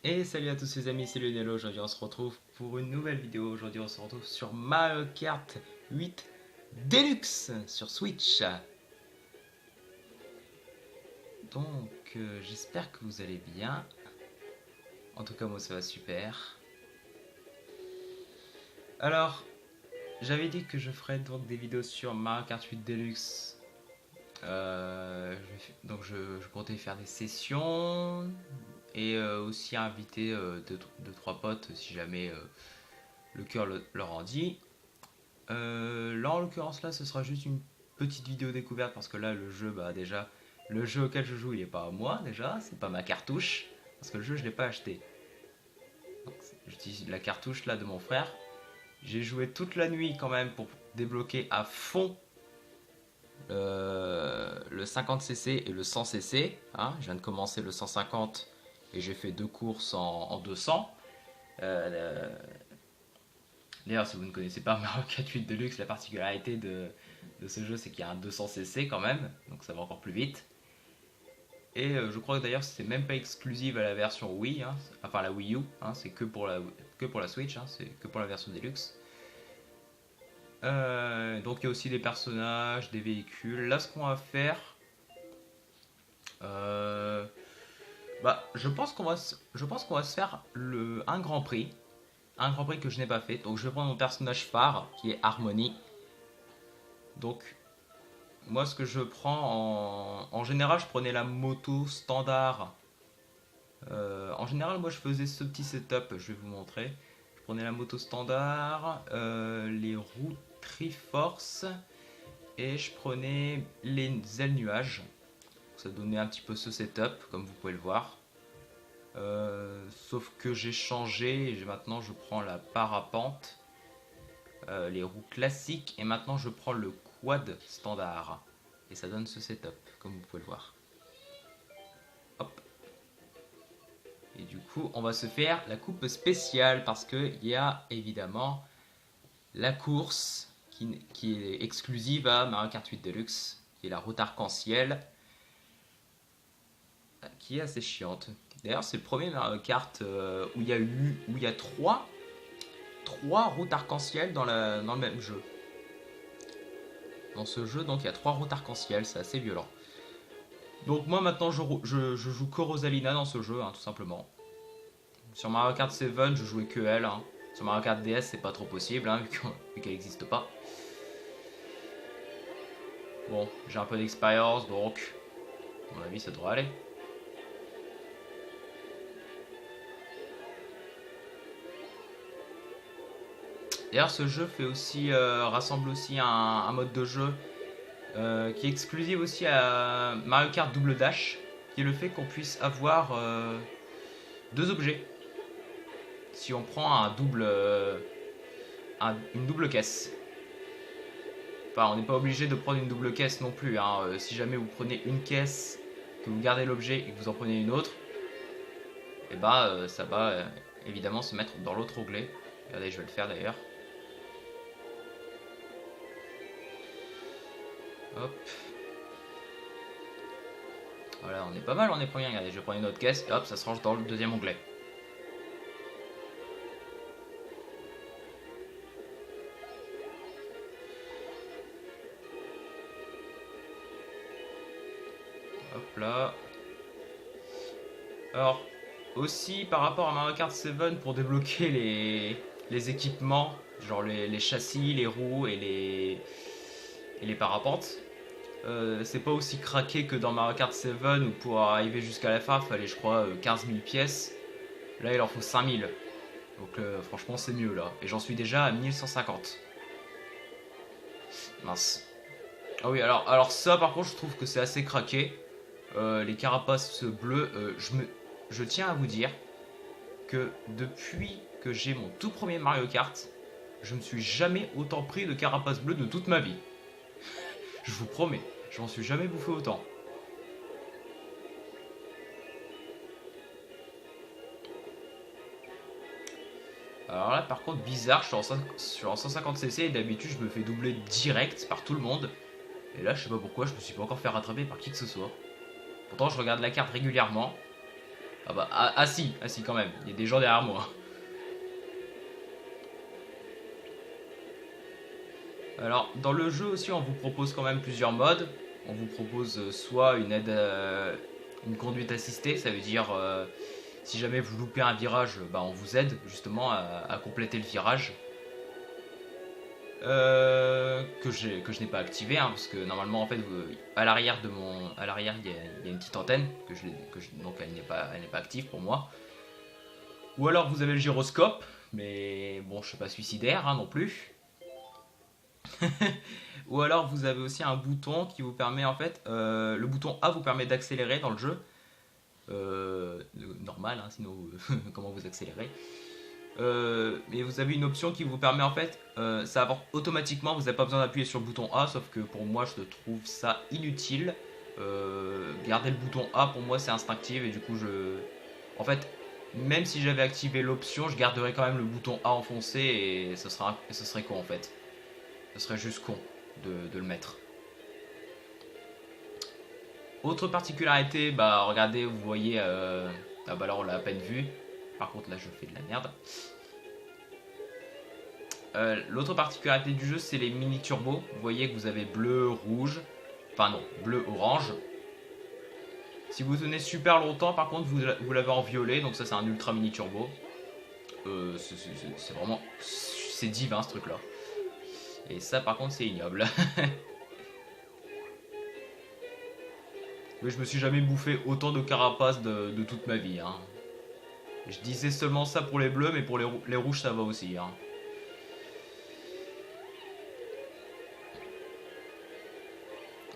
Et salut à tous les amis, c'est Lionel. Aujourd'hui on se retrouve pour une nouvelle vidéo. Aujourd'hui on se retrouve sur Mario Kart 8 Deluxe sur Switch. Donc j'espère que vous allez bien. En tout cas moi ça va super. Alors j'avais dit que je ferais donc des vidéos sur Mario Kart 8 Deluxe. Donc je comptais faire des sessions et aussi inviter deux, trois potes si jamais le cœur leur en dit. Là en l'occurrence là ce sera juste une petite vidéo découverte parce que là le jeu déjà le jeu auquel je joue il est pas à moi déjà, c'est pas ma cartouche parce que le jeu je l'ai pas acheté. Donc, j'utilise la cartouche là de mon frère. J'ai joué toute la nuit quand même pour débloquer à fond le 50cc et le 100cc. Hein. Je viens de commencer le 150 et j'ai fait deux courses en 200. Euh, D'ailleurs, si vous ne connaissez pas Mario Kart 8 Deluxe, la particularité de ce jeu, c'est qu'il y a un 200cc quand même, donc ça va encore plus vite. Et je crois que d'ailleurs, c'est même pas exclusive à la version Wii, hein, enfin la Wii U, hein, c'est que pour la Switch, hein, c'est que pour la version Deluxe. Donc il y a aussi des personnages, des véhicules. Là, ce qu'on va faire, euh, je pense qu'on va se faire un Grand Prix. Un Grand Prix que je n'ai pas fait. Donc je vais prendre mon personnage phare qui est Harmony. Donc moi ce que je prends en général je prenais la moto standard. En général moi je faisais ce petit setup, je vais vous montrer. Je prenais la moto standard, les roues Triforce et je prenais les ailes nuages. Ça donnait un petit peu ce setup comme vous pouvez le voir. Sauf que j'ai changé et maintenant je prends la parapente, les roues classiques et maintenant je prends le quad standard. Et ça donne ce setup comme vous pouvez le voir. Hop. Et du coup on va se faire la coupe spéciale parce qu'il y a évidemment la course qui est exclusive à Mario Kart 8 Deluxe, qui est la route arc-en-ciel, qui est assez chiante. D'ailleurs c'est le premier Mario Kart où il y a trois routes arc-en-ciel dans le même jeu. Dans ce jeu, donc il y a trois routes arc-en-ciel, c'est assez violent. Donc moi maintenant je joue que Rosalina dans ce jeu, hein, tout simplement. Sur Mario Kart 7, je jouais que elle. Hein. Sur Mario Kart DS, c'est pas trop possible, hein, vu qu'elle n'existe pas. Bon, j'ai un peu d'expérience, donc à mon avis ça devrait aller. D'ailleurs, ce jeu rassemble aussi un mode de jeu qui est exclusif aussi à Mario Kart Double Dash, qui est le fait qu'on puisse avoir deux objets. Si on prend une double caisse. Enfin, on n'est pas obligé de prendre une double caisse non plus. Hein. Si jamais vous prenez une caisse, que vous gardez l'objet et que vous en prenez une autre, et ça va évidemment se mettre dans l'autre onglet. Regardez, je vais le faire d'ailleurs. Hop. Voilà, on est pas mal, on est premier. Regardez, je prends une autre caisse et hop, ça se range dans le deuxième onglet. Hop là. Alors, aussi par rapport à Mario Kart 7, pour débloquer les équipements, genre les châssis, les roues et les parapentes, c'est pas aussi craqué que dans Mario Kart 7 où pour arriver jusqu'à la fin, il fallait je crois 15 000 pièces. Là, il en faut 5 000. Donc franchement, c'est mieux là. Et j'en suis déjà à 1150. Mince. Ah oui, alors ça par contre, je trouve que c'est assez craqué. Les carapaces bleues, je tiens à vous dire que depuis que j'ai mon tout premier Mario Kart, je ne suis jamais autant pris de carapace bleue de toute ma vie. Je vous promets, je m'en suis jamais bouffé autant. Alors là, par contre, bizarre, je suis en 150cc et d'habitude, je me fais doubler direct par tout le monde. Et là, je sais pas pourquoi, je me suis pas encore fait rattraper par qui que ce soit. Pourtant, je regarde la carte régulièrement. Ah bah, ah si quand même, il y a des gens derrière moi. Alors, dans le jeu aussi, on vous propose quand même plusieurs modes. On vous propose soit une aide, une conduite assistée, ça veut dire si jamais vous loupez un virage, bah, on vous aide justement à compléter le virage. Que je n'ai pas activé, hein, parce que normalement en fait à l'arrière il y a une petite antenne donc elle n'est pas active pour moi. Ou alors vous avez le gyroscope, mais bon je suis pas suicidaire hein, non plus. Ou alors vous avez aussi un bouton qui vous permet en fait, le bouton A vous permet d'accélérer dans le jeu. Normal, hein, sinon comment vous accélérez. Mais vous avez une option qui vous permet en fait, ça va automatiquement, vous n'avez pas besoin d'appuyer sur le bouton A, sauf que pour moi je trouve ça inutile. Garder le bouton A pour moi c'est instinctif et du coup en fait, même si j'avais activé l'option, je garderais quand même le bouton A enfoncé et ce serait con en fait. Ce serait juste con de le mettre. Autre particularité, bah regardez, vous voyez, ah bah là on l'a à peine vu. Par contre là je fais de la merde. L'autre particularité du jeu c'est les mini turbos. Vous voyez que vous avez bleu, rouge, enfin non, bleu, orange. Si vous tenez super longtemps par contre vous l'avez en violet, donc ça c'est un ultra mini turbo. C'est vraiment, c'est divin ce truc là. Et ça par contre c'est ignoble. Mais je me suis jamais bouffé autant de carapaces de toute ma vie. Hein. Je disais seulement ça pour les bleus, mais pour les rouges ça va aussi. Hein.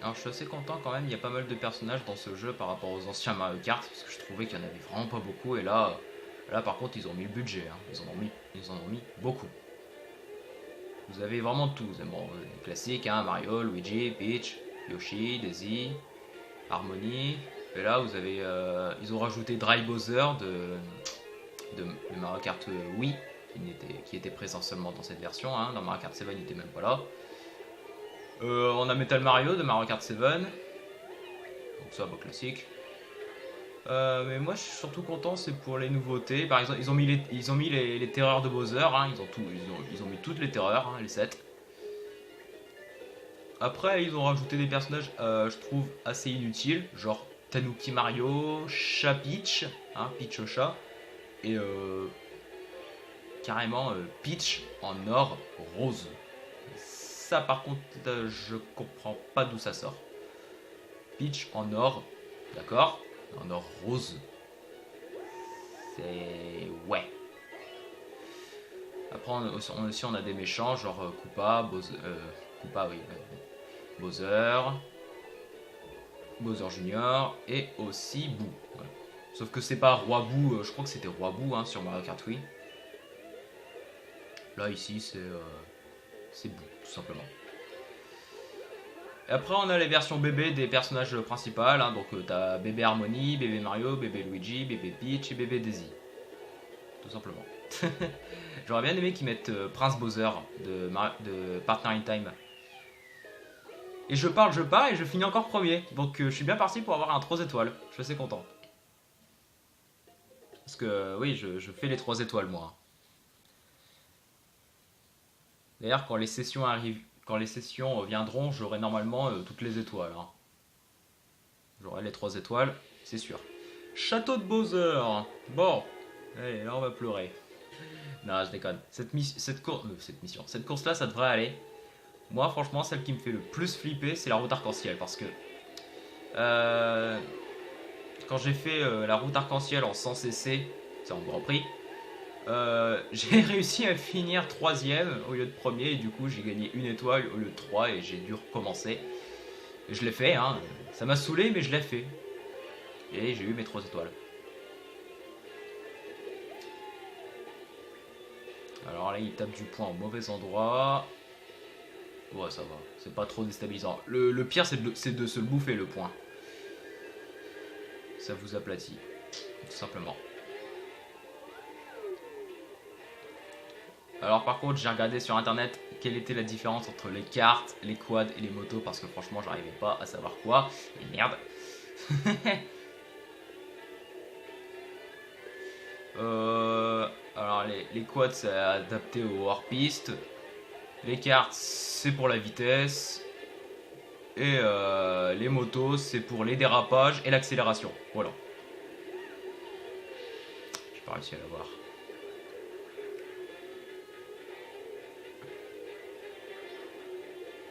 Alors je suis assez content quand même, il y a pas mal de personnages dans ce jeu par rapport aux anciens Mario Kart, parce que je trouvais qu'il y en avait vraiment pas beaucoup, et là par contre ils ont mis le budget, hein. Ils en ont mis beaucoup. Vous avez vraiment tout, vous avez les classiques, hein, Mario, Luigi, Peach, Yoshi, Daisy, Harmony, et là vous avez, ils ont rajouté Dry Bowser de Mario Kart Wii, qui était présent seulement dans cette version, hein. Dans Mario Kart 7 il n'était même pas là. On a Metal Mario de Mario Kart 7, donc ça bah classique. Mais moi je suis surtout content c'est pour les nouveautés. Par exemple ils ont mis les terreurs de Bowser, hein. Ils ont mis toutes les terreurs, hein, les 7. Après ils ont rajouté des personnages je trouve assez inutiles, genre Tanuki Mario, Chat Peach, hein, Peach au chat, et carrément Peach en or rose. Ça par contre je comprends pas d'où ça sort. Peach en or, d'accord, en or rose. C'est ouais. Après on a des méchants genre Koopa, Koopa oui, Bowser Junior et aussi Boo. Ouais. Sauf que c'est pas Roi Boo, je crois que c'était Roi Boo hein, sur Mario Kart Wii. Là ici c'est Boo tout simplement. Et après on a les versions bébé des personnages principaux, hein, donc t'as bébé Harmony, bébé Mario, bébé Luigi, bébé Peach et bébé Daisy. Tout simplement. J'aurais bien aimé qu'ils mettent Prince Bowser de Partner in Time. Et je parle et je finis encore premier. Donc je suis bien parti pour avoir un 3 étoiles. Je suis assez content. Parce que oui, je fais les 3 étoiles moi. D'ailleurs quand les sessions arrivent, quand les sessions viendront, j'aurai normalement toutes les étoiles. Hein. J'aurai les 3 étoiles, c'est sûr. Château de Bowser. Bon, allez, là on va pleurer. Non, je déconne. Cette course-là, ça devrait aller. Moi, franchement, celle qui me fait le plus flipper, c'est la route arc-en-ciel. Parce que quand j'ai fait la route arc-en-ciel en 100 cc, c'est en Grand Prix, j'ai réussi à finir 3ème au lieu de premier. Et du coup, j'ai gagné une étoile au lieu de 3 et j'ai dû recommencer. Et je l'ai fait, hein. Ça m'a saoulé, mais je l'ai fait. Et j'ai eu mes 3 étoiles. Alors là, il tape du poing au mauvais endroit. Ouais, ça va. C'est pas trop déstabilisant. Le pire, c'est de se le bouffer, le point. Ça vous aplatit. Tout simplement. Alors par contre, j'ai regardé sur internet quelle était la différence entre les karts, les quads et les motos. Parce que franchement, j'arrivais pas à savoir quoi. Et merde. Alors les quads c'est adapté aux hors-piste. Les karts c'est pour la vitesse. Et les motos c'est pour les dérapages et l'accélération. Voilà. J'ai pas réussi à l'avoir.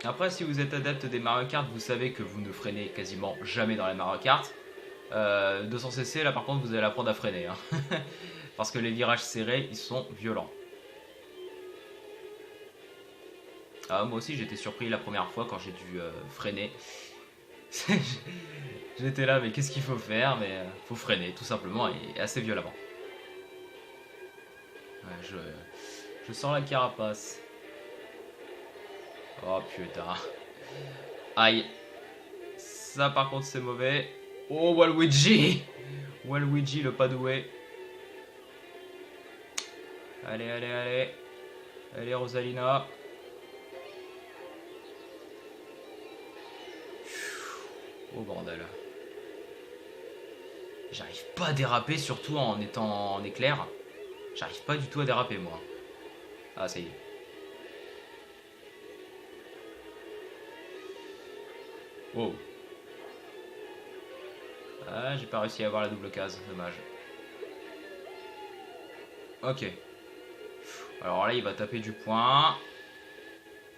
Après, si vous êtes adepte des Mario Kart, vous savez que vous ne freinez quasiment jamais dans les Mario Kart. 200cc, là par contre, vous allez apprendre à freiner. Hein. Parce que les virages serrés, ils sont violents. Ah, moi aussi, j'étais surpris la première fois quand j'ai dû freiner. J'étais là, mais qu'est-ce qu'il faut faire? Mais faut freiner, tout simplement, et assez violemment. Ouais, je sens la carapace. Oh putain. Aïe. Ça par contre c'est mauvais. Oh Waluigi. Waluigi le pas doué. Allez, allez, allez. Allez Rosalina. Oh bordel. J'arrive pas à déraper, surtout en étant en éclair. J'arrive pas du tout à déraper moi. Ah ça y est. Wow. Ah, j'ai pas réussi à avoir la double case, dommage. Ok. Alors là, il va taper du poing.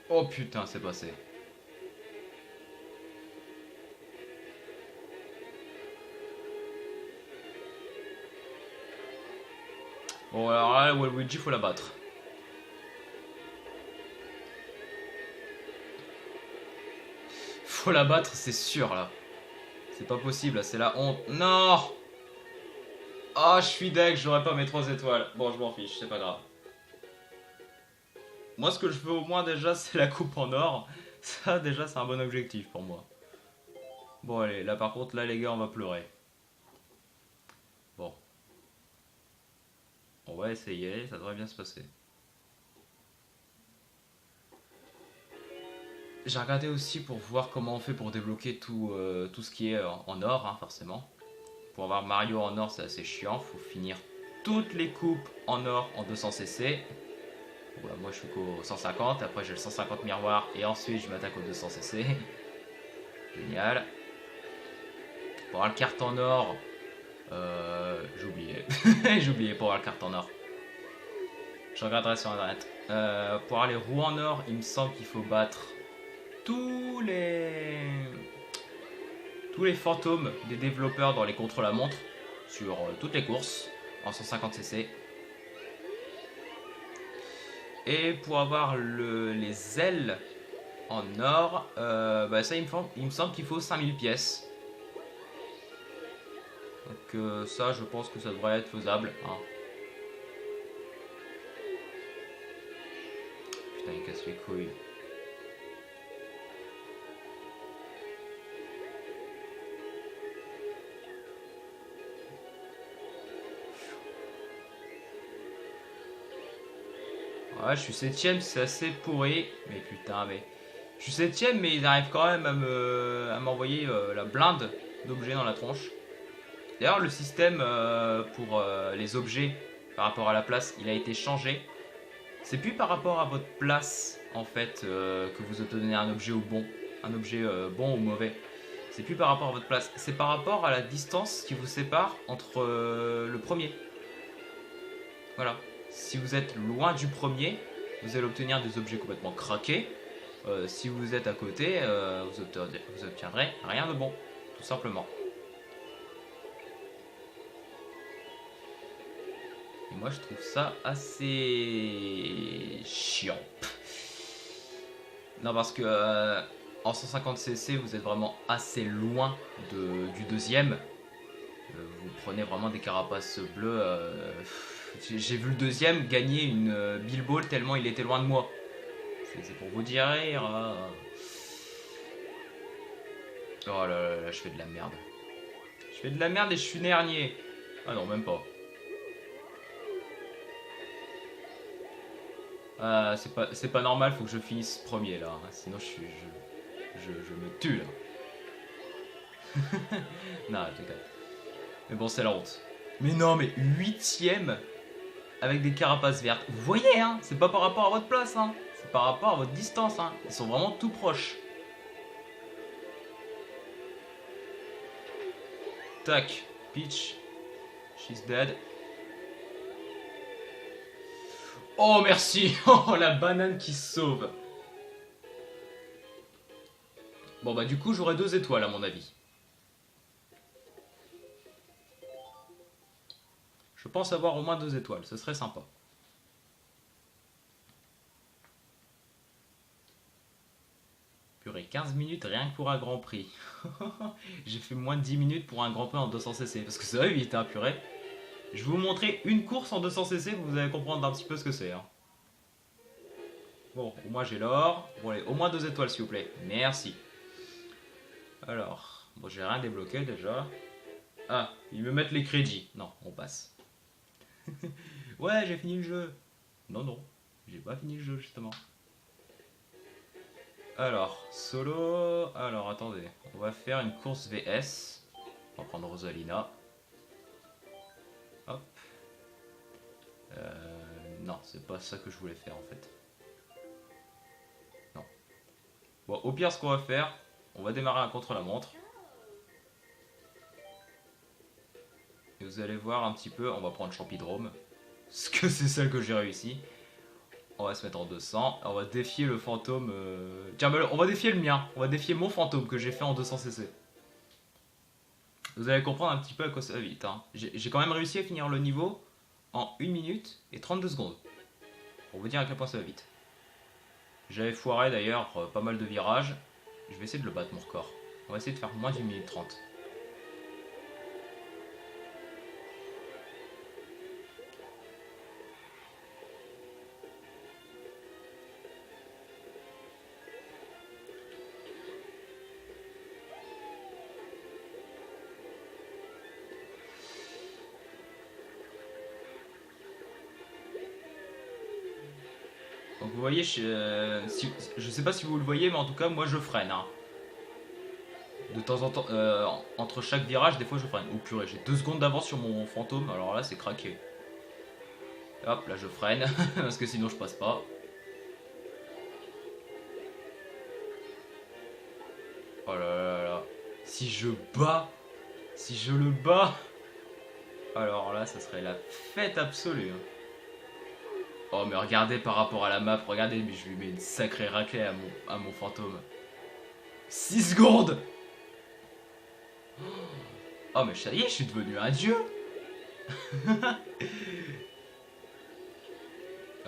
Oh putain, c'est passé. Bon, alors là, Waluigi, faut la battre. Faut la battre, c'est sûr, là. C'est pas possible, c'est la honte. Non! Ah, je suis deg, j'aurais pas mes 3 étoiles. Bon, je m'en fiche, c'est pas grave. Moi, ce que je veux au moins déjà, c'est la coupe en or. Ça, déjà, c'est un bon objectif pour moi. Bon, allez, là par contre, là, les gars, on va pleurer. Bon. On va essayer, ça devrait bien se passer. J'ai regardé aussi pour voir comment on fait pour débloquer tout ce qui est en or, hein, forcément. Pour avoir Mario en or, c'est assez chiant. Faut finir toutes les coupes en or en 200cc. Voilà, moi je suis qu'au 150, après j'ai le 150 miroir et ensuite je m'attaque au 200cc. Génial. Pour avoir le carte en or, j'ai oublié. J'ai oublié pour avoir le carte en or. Je regarderai sur internet. Pour avoir les roues en or, il me semble qu'il faut battre tous les tous les fantômes des développeurs dans les contre-la-montre sur toutes les courses en 150cc. Et pour avoir les ailes en or, bah ça il me semble qu'il faut 5000 pièces. Donc ça je pense que ça devrait être faisable. Hein. Putain il casse les couilles. Ouais, je suis 7ème, c'est assez pourri. Mais putain, mais. Je suis 7ème, mais ils arrivent quand même à m'envoyer la blinde d'objets dans la tronche. D'ailleurs, le système pour les objets par rapport à la place, il a été changé. C'est plus par rapport à votre place, en fait, que vous obtenez un objet un objet bon ou mauvais. C'est plus par rapport à votre place, c'est par rapport à la distance qui vous sépare entre le premier. Voilà. Si vous êtes loin du premier, vous allez obtenir des objets complètement craqués. Si vous êtes à côté, vous obtiendrez rien de bon, tout simplement. Et moi je trouve ça assez chiant. Non parce que en 150cc vous êtes vraiment assez loin du deuxième. Vous prenez vraiment des carapaces bleues. J'ai vu le deuxième gagner une Bill Ball tellement il était loin de moi. C'est pour vous dire rire. Oh là là là, je fais de la merde. Je fais de la merde et je suis dernier. Ah non, même pas. C'est pas normal, faut que je finisse premier là. Hein, sinon je me tue là. Non, je déconne. Mais bon, c'est la honte. Mais non, mais 8ème avec des carapaces vertes. Vous voyez, hein, c'est pas par rapport à votre place, hein. C'est par rapport à votre distance, hein. Ils sont vraiment tout proches. Tac, Peach. She's dead. Oh, merci. Oh, la banane qui se sauve. Bon, bah du coup, j'aurai 2 étoiles à mon avis. Je pense avoir au moins 2 étoiles, ce serait sympa. Purée, 15 minutes rien que pour un Grand Prix. J'ai fait moins de 10 minutes pour un Grand Prix en 200cc, parce que ça va vite, hein, purée. Je vais vous montrer une course en 200cc, vous allez comprendre un petit peu ce que c'est. Hein. Bon, au moins j'ai l'or. Bon, allez, au moins 2 étoiles s'il vous plaît. Merci. Alors, bon, j'ai rien débloqué déjà. Ah, ils me mettent les crédits. Non, on passe. Ouais, j'ai fini le jeu. Non, non, j'ai pas fini le jeu justement. Alors, solo. Alors, attendez. On va faire une course VS. On va prendre Rosalina. Hop. Non, c'est pas ça que je voulais faire en fait. Non. Bon, au pire, ce qu'on va faire, on va démarrer un contre-la-montre. Et vous allez voir un petit peu, on va prendre Champidrome. Parce que c'est celle que j'ai réussi. On va se mettre en 200. On va défier le fantôme. Tiens, bah, on va défier le mien. On va défier mon fantôme que j'ai fait en 200cc. Vous allez comprendre un petit peu à quoi ça va vite. Hein. J'ai quand même réussi à finir le niveau en 1 minute et 32 secondes. Pour vous dire à quel point ça va vite. J'avais foiré d'ailleurs pas mal de virages. Je vais essayer de le battre mon record. On va essayer de faire moins d'1 minute 30. Donc vous voyez, je sais pas si vous le voyez, mais en tout cas, moi je freine. Hein. De temps en temps, entre chaque virage, des fois je freine. Oh purée, j'ai 2 secondes d'avance sur mon fantôme, alors là c'est craqué. Hop, là je freine, parce que sinon je passe pas. Oh là là là. Si je bats, si je le bats, alors là ça serait la fête absolue. Hein. Oh mais regardez par rapport à la map, regardez, mais je lui mets une sacrée raclée à mon fantôme. 6 secondes. Oh mais ça y est, je suis devenu un dieu.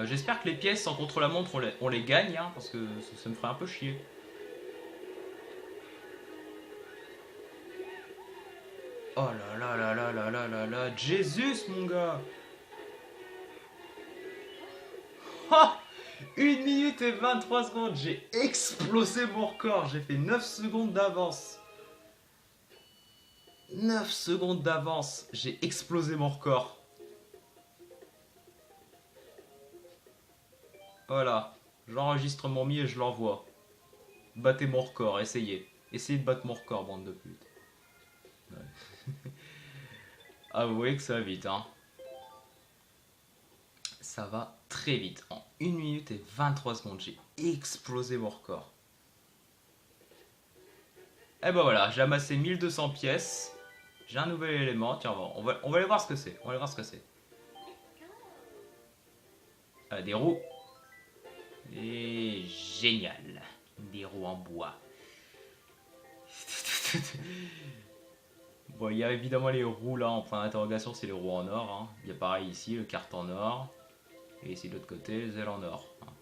J'espère que les pièces en contre-la-montre on les gagne, hein, parce que ça me ferait un peu chier. Oh là là là là là là là là, Jésus mon gars. Ha, 1 minute et 23 secondes, j'ai explosé mon record, j'ai fait 9 secondes d'avance. 9 secondes d'avance, j'ai explosé mon record. Voilà, j'enregistre mon mi et je l'envoie. Battez mon record, essayez. Essayez de battre mon record, bande de putes. Ouais. Ah, vous voyez que ça va vite, hein. Ça va très vite. En 1 minute et 23 secondes, j'ai explosé mon record. Et ben voilà, j'ai amassé 1200 pièces. J'ai un nouvel élément. Tiens, on va aller voir ce que c'est. On va aller voir ce que c'est. Ah, des roues. Et génial. Des roues en bois. Bon, il y a évidemment les roues là en point d'interrogation, c'est les roues en or. Hein. Il y a pareil ici, le kart en or. Et ici de l'autre côté, les ailes en or. Hein.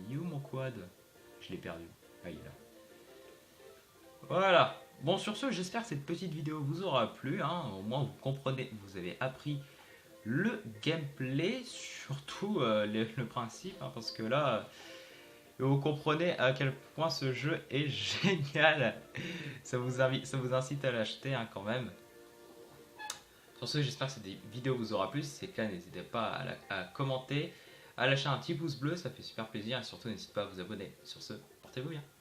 You mon quad. Je l'ai perdu. Ah, il est là. Voilà. Bon, sur ce, j'espère que cette petite vidéo vous aura plu. Hein. Au moins, vous comprenez, vous avez appris le gameplay, surtout le principe. Hein, parce que là, vous comprenez à quel point ce jeu est génial. Ça vous incite à l'acheter hein, quand même. Sur ce, j'espère que cette vidéo vous aura plu. Si c'est le cas, n'hésitez pas à commenter, à lâcher un petit pouce bleu, ça fait super plaisir. Et surtout, n'hésitez pas à vous abonner. Sur ce, portez-vous portez-vous bien.